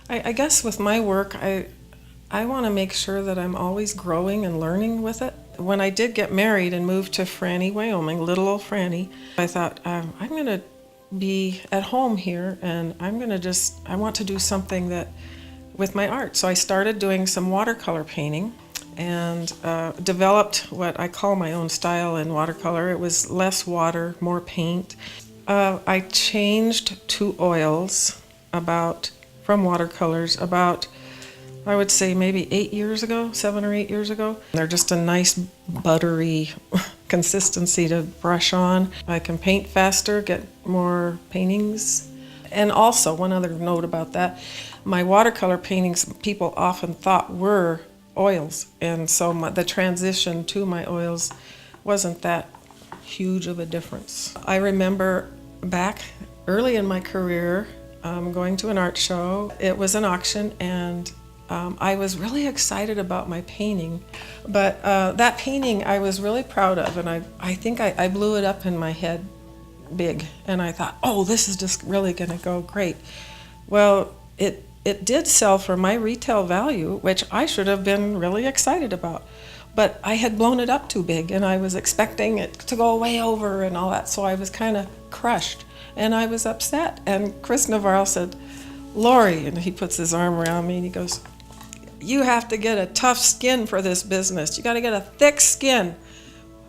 I guess with my work, I want to make sure that I'm always growing and learning with it. When I did get married and moved to Franny, Wyoming, little old Franny, I thought, I'm going to be at home here and I want to do something that with my art. So I started doing some watercolor painting and developed what I call my own style in watercolor. It was less water, more paint. I changed to oils from watercolors about, I would say maybe 8 years ago, 7 or 8 years ago. They're just a nice buttery consistency to brush on. I can paint faster, get more paintings. And also, one other note about that, my watercolor paintings people often thought were oils. And so the transition to my oils wasn't that huge of a difference. I remember back early in my career going to an art show. It was an auction and I was really excited about my painting, but that painting I was really proud of, and I think I blew it up in my head big, and I thought, oh, this is just really going to go great. Well, it did sell for my retail value, which I should have been really excited about, but I had blown it up too big, and I was expecting it to go way over and all that, so I was kind of crushed, and I was upset, and Chris Navarro said, Laurie, and he puts his arm around me and he goes, you have to get a tough skin for this business. You got to get a thick skin.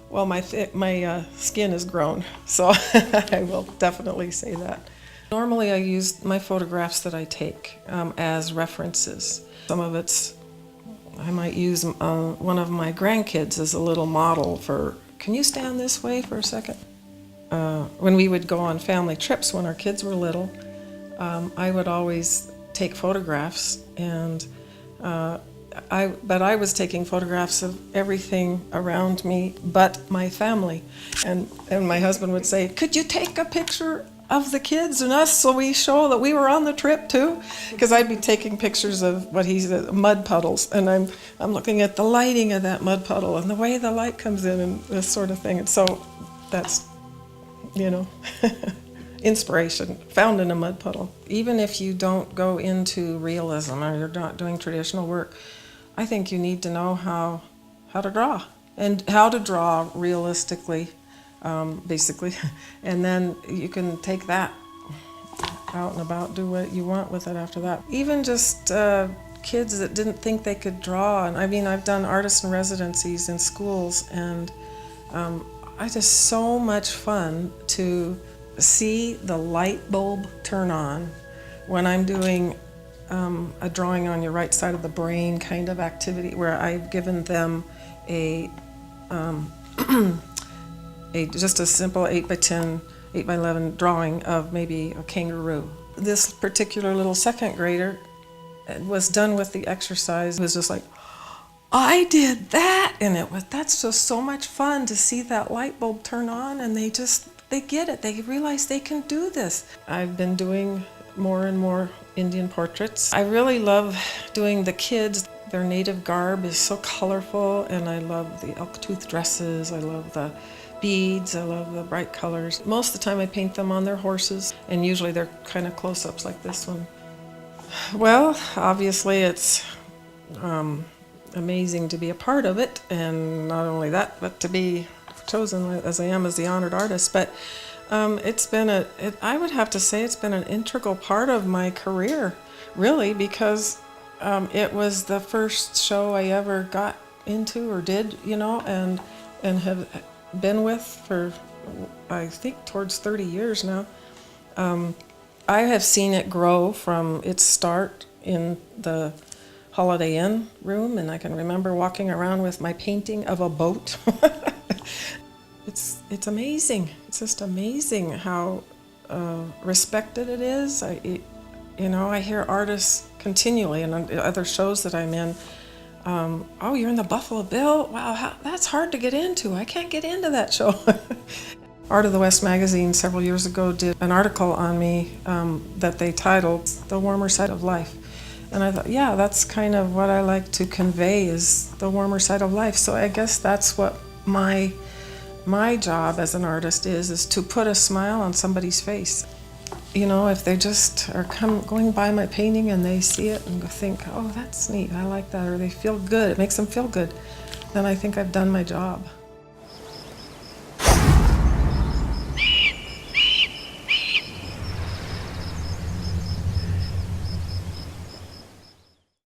Well, my skin is grown, so I will definitely say that. Normally, I use my photographs that I take as references. Some of I might use one of my grandkids as a little model for, can you stand this way for a second? When we would go on family trips when our kids were little, I would always take photographs, and but I was taking photographs of everything around me but my family. And my husband would say, could you take a picture of the kids and us so we show that we were on the trip too? Because I'd be taking pictures of what he said, mud puddles, and I'm looking at the lighting of that mud puddle and the way the light comes in and this sort of thing. And so that's, inspiration found in a mud puddle. Even if you don't go into realism or you're not doing traditional work, I think you need to know how to draw and how to draw realistically, basically, and then you can take that out and about, do what you want with it after that. Even just kids that didn't think they could draw, and I mean, I've done artist in residencies in schools, and I just so much fun to see the light bulb turn on when I'm doing a drawing on your right side of the brain kind of activity, where I've given them just a simple 8 by 10, 8 by 11 drawing of maybe a kangaroo. This particular little second grader was done with the exercise. It was just like, I did that, and that's just so much fun to see that light bulb turn on, and they get it. They realize they can do this. I've been doing more and more Indian portraits. I really love doing the kids. Their native garb is so colorful, and I love the elk tooth dresses. I love the beads. I love the bright colors. Most of the time I paint them on their horses, and usually they're kind of close-ups like this one. Well, obviously it's amazing to be a part of it, and not only that, but to be chosen as I am as the honored artist. But I would have to say it's been an integral part of my career, really, because it was the first show I ever got into or did, and have been with for, I think, towards 30 years now. I have seen it grow from its start in the Holiday Inn room, and I can remember walking around with my painting of a boat. It's amazing. It's just amazing how respected it is. I hear artists continually, and on other shows that I'm in, oh, you're in the Buffalo Bill? Wow, that's hard to get into. I can't get into that show. Art of the West magazine several years ago did an article on me that they titled The Warmer Side of Life. And I thought, yeah, that's kind of what I like to convey, is the warmer side of life. So I guess that's what my job as an artist is to put a smile on somebody's face. You know, if they just are going by my painting and they see it and think, oh, that's neat, I like that, or they feel good, it makes them feel good, then I think I've done my job.